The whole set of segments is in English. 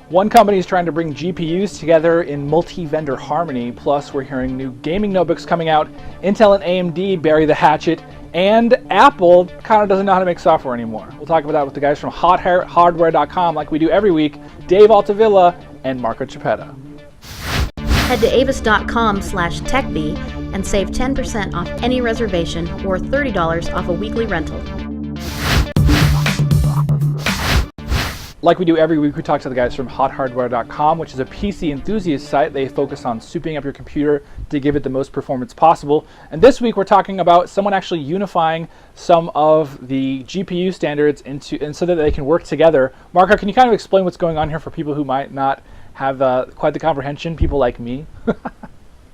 One company is trying to bring GPUs together in multi-vendor harmony, plus we're hearing new gaming notebooks coming out, Intel and AMD bury the hatchet, and Apple kind of doesn't know how to make software anymore. We'll talk about that with the guys from HotHardware.com like we do every week, Dave Altavilla and Marco Chiappetta. Head to avis.com/techvi and save 10% off any reservation or $30 off a weekly rental. Like we do every week, we talk to the guys from HotHardware.com, which is a PC enthusiast site. They focus on souping up your computer to give it the most performance possible. And this week, we're talking about someone actually unifying some of the GPU standards so that they can work together. Marco, can you kind of explain what's going on here for people who might not have quite the comprehension, people like me?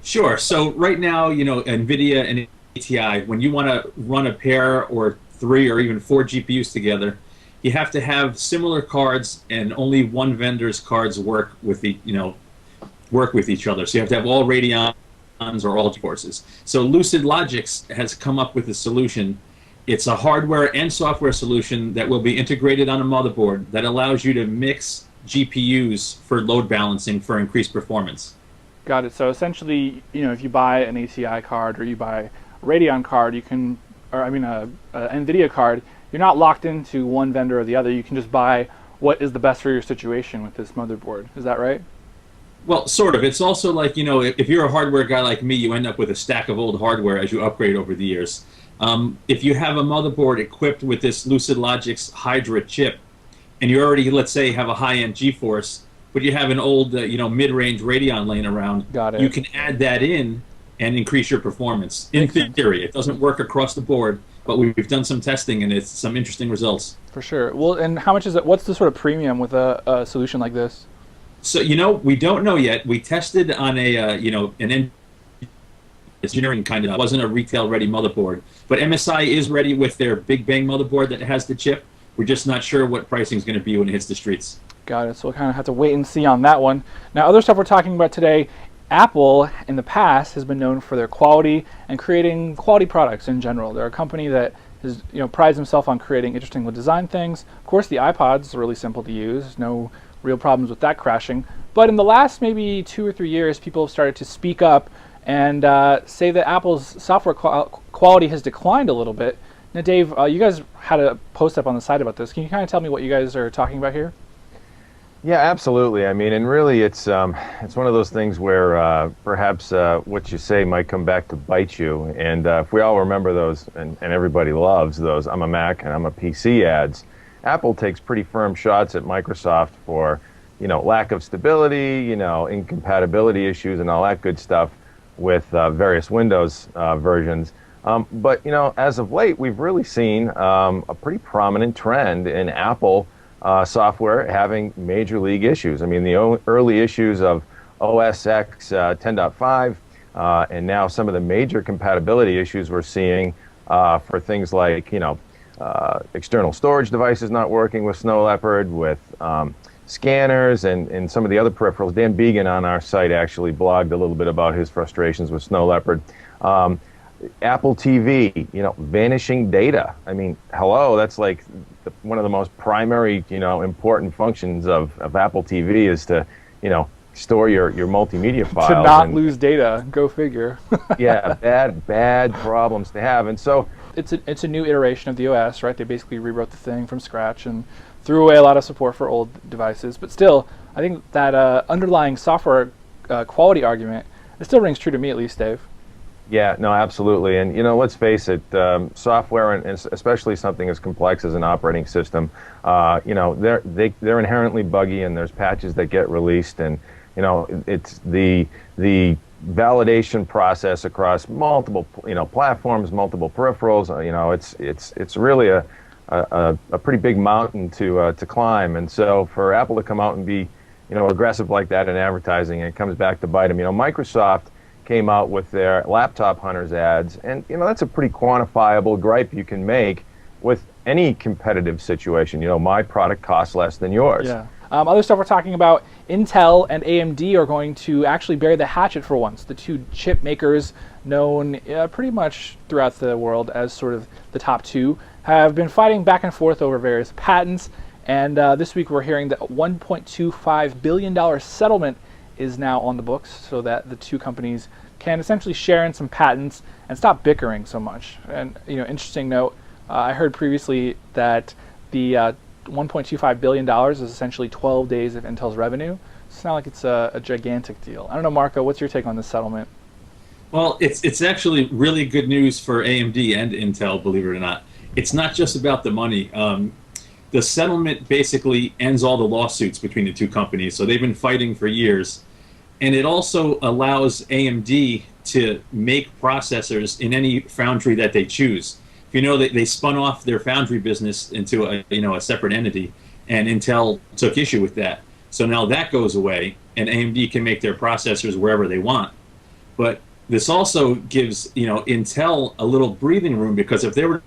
Sure. So right now, NVIDIA and ATI, when you want to run a pair or 3 or even 4 GPUs together, you have to have similar cards, and only one vendor's cards work with each other. So you have to have all Radeons or all GeForces. So Lucid Logix has come up with a solution. It's a hardware and software solution that will be integrated on a motherboard that allows you to mix GPUs for load balancing for increased performance. Got it. So essentially, if you buy an ATI card or you buy a Radeon card, a NVIDIA card, you're not locked into one vendor or the other. You can just buy what is the best for your situation with this motherboard. Is that right? Well, sort of. It's also like, if you're a hardware guy like me, you end up with a stack of old hardware as you upgrade over the years. If you have a motherboard equipped with this Lucid Logix Hydra chip, and you already, let's say, have a high-end GeForce, but you have an old, mid-range Radeon laying around, got it. You can add that in and increase your performance. In theory, it doesn't work across the board, but we've done some testing and it's some interesting results. For sure. Well, and how much is it? What's the sort of premium with a solution like this? So, we don't know yet. We tested on an engineering kind of, it wasn't a retail-ready motherboard. But MSI is ready with their Big Bang motherboard that has the chip. We're just not sure what pricing is going to be when it hits the streets. Got it. So we'll kind of have to wait and see on that one. Now, other stuff we're talking about today, Apple in the past has been known for their quality and creating quality products in general. They're a company that is, prides themselves on creating interesting design things. Of course, the iPods are really simple to use. No real problems with that crashing. But in the last maybe 2 or 3 years, people have started to speak up and say that Apple's software quality has declined a little bit. Now, Dave, you guys had a post up on the site about this. Can you kind of tell me what you guys are talking about here? Yeah, absolutely. I mean, and really, it's one of those things where perhaps what you say might come back to bite you. And if we all remember those, and everybody loves those, I'm a Mac and I'm a PC ads, Apple takes pretty firm shots at Microsoft for, lack of stability, incompatibility issues and all that good stuff with various Windows versions. But, as of late, we've really seen a pretty prominent trend in Apple software having major league issues. I mean, the early issues of OS X 10.5 and now some of the major compatibility issues we're seeing for things like, external storage devices not working with Snow Leopard, with scanners and some of the other peripherals. Dan Began on our site actually blogged a little bit about his frustrations with Snow Leopard. Apple TV, vanishing data. I mean, hello, that's like one of the most primary, important functions of Apple TV is to, store your multimedia files. To not lose data, go figure. Yeah, bad problems to have. And so it's a new iteration of the OS, right? They basically rewrote the thing from scratch and threw away a lot of support for old devices. But still, I think that underlying software quality argument, it still rings true to me, at least, Dave. Yeah, no, absolutely. And, let's face it, software, and especially something as complex as an operating system, they're inherently buggy, and there's patches that get released, and, it's the validation process across multiple, platforms, multiple peripherals. It's really a pretty big mountain to climb. And so for Apple to come out and be, aggressive like that in advertising, it comes back to bite them. Microsoft came out with their laptop hunters ads, and that's a pretty quantifiable gripe you can make with any competitive situation. My product costs less than yours. Yeah. Other stuff we're talking about, Intel and AMD are going to actually bury the hatchet for once. The two chip makers known pretty much throughout the world as sort of the top two have been fighting back and forth over various patents, And this week we're hearing that a $1.25 billion settlement is now on the books so that the two companies can essentially share in some patents and stop bickering so much. And interesting note, I heard previously that the $1.25 billion is essentially 12 days of Intel's revenue. It's not like it's a gigantic deal. I don't know, Marco, what's your take on this settlement? Well, it's actually really good news for AMD and Intel, believe it or not. It's not just about the money. The settlement basically ends all the lawsuits between the two companies, so they've been fighting for years. And it also allows AMD to make processors in any foundry that they choose. If you know, they spun off their foundry business into a separate entity, and Intel took issue with that. So now that goes away, and AMD can make their processors wherever they want. But this also gives Intel a little breathing room, because if they were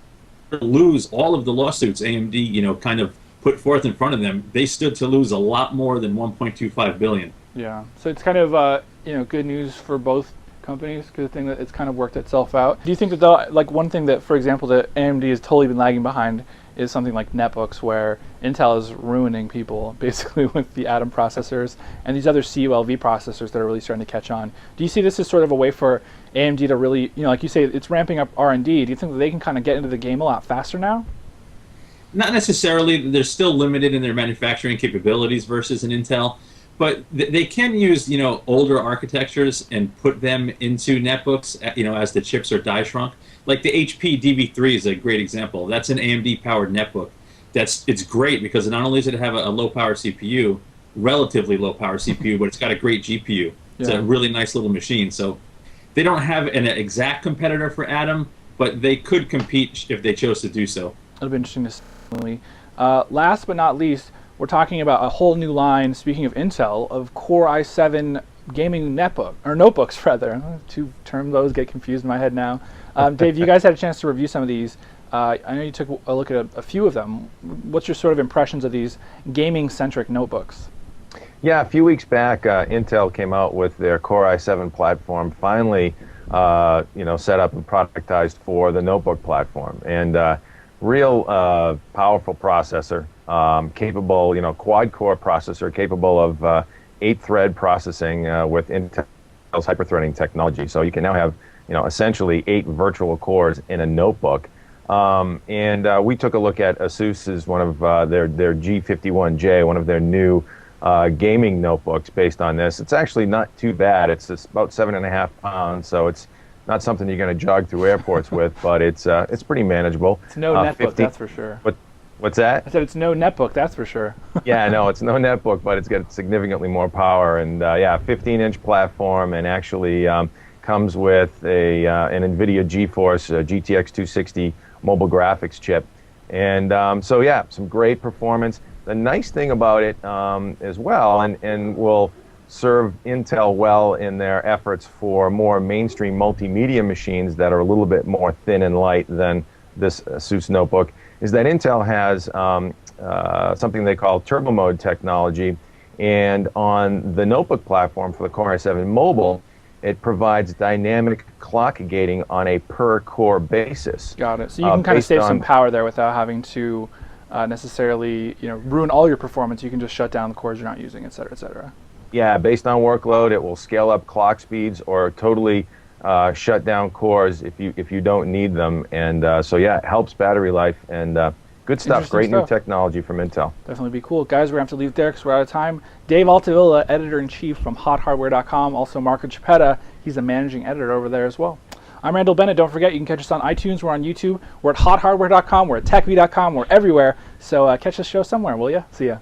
to lose all of the lawsuits AMD kind of put forth in front of them, they stood to lose a lot more than 1.25 billion. Yeah, so it's kind of good news for both companies. Good thing that it's kind of worked itself out. Do you think that one thing that, for example, that AMD has totally been lagging behind is something like netbooks, where Intel is ruining people basically with the Atom processors and these other CULV processors that are really starting to catch on? Do you see this as sort of a way for AMD to really, like you say, it's ramping up R&D. Do you think that they can kind of get into the game a lot faster now? Not necessarily. They're still limited in their manufacturing capabilities versus an Intel, but they can use older architectures and put them into netbooks as the chips are die shrunk. Like the HP DV3 is a great example. That's an AMD powered netbook. It's great because not only does it have a low power CPU, relatively low power CPU, but it's got a great GPU. It's a really nice little machine. So they don't have an exact competitor for Atom, but they could compete if they chose to do so. It'll be interesting to see. Last but not least, we're talking about a whole new line, speaking of Intel, of Core i7 gaming notebooks rather. Two terms those get confused in my head now. Dave, you guys had a chance to review some of these. I know you took a look at a few of them. What's your sort of impressions of these gaming-centric notebooks? Yeah, a few weeks back, Intel came out with their Core i7 platform, finally, set up and productized for the notebook platform. And real powerful processor, capable, quad-core processor, capable of 8-thread processing with Intel's hyperthreading technology. So you can now have, essentially 8 virtual cores in a notebook. And we took a look at ASUS's one of their G51J, one of their new gaming notebooks based on this. It's actually not too bad. It's about 7.5 pounds, so it's not something you're going to jog through airports with, but it's pretty manageable. It's no netbook, that's for sure. What's that? I said it's no netbook, that's for sure. Yeah, no, it's no netbook, but it's got significantly more power. And 15-inch platform, and actually comes with an NVIDIA GeForce GTX 260 mobile graphics chip. And some great performance. The nice thing about it as well, and will serve Intel well in their efforts for more mainstream multimedia machines that are a little bit more thin and light than this ASUS notebook, is that Intel has something they call turbo mode technology, and on the notebook platform for the Core i7 Mobile, it provides dynamic clock gating on a per-core basis. Got it. So you can kind of save some power there without having to necessarily ruin all your performance. You can just shut down the cores you're not using, et cetera, et cetera. Yeah, based on workload, it will scale up clock speeds or totally shut down cores if you don't need them. And it helps battery life, and good stuff. Great new technology from Intel. Definitely be cool. Guys, we're going to have to leave there because we're out of time. Dave Altavilla, editor-in-chief from HotHardware.com. Also Marco Chiappetta, he's a managing editor over there as well. I'm Randall Bennett. Don't forget, you can catch us on iTunes. We're on YouTube. We're at HotHardware.com. We're at TechVi.com. We're everywhere. So catch this show somewhere, will ya? See ya.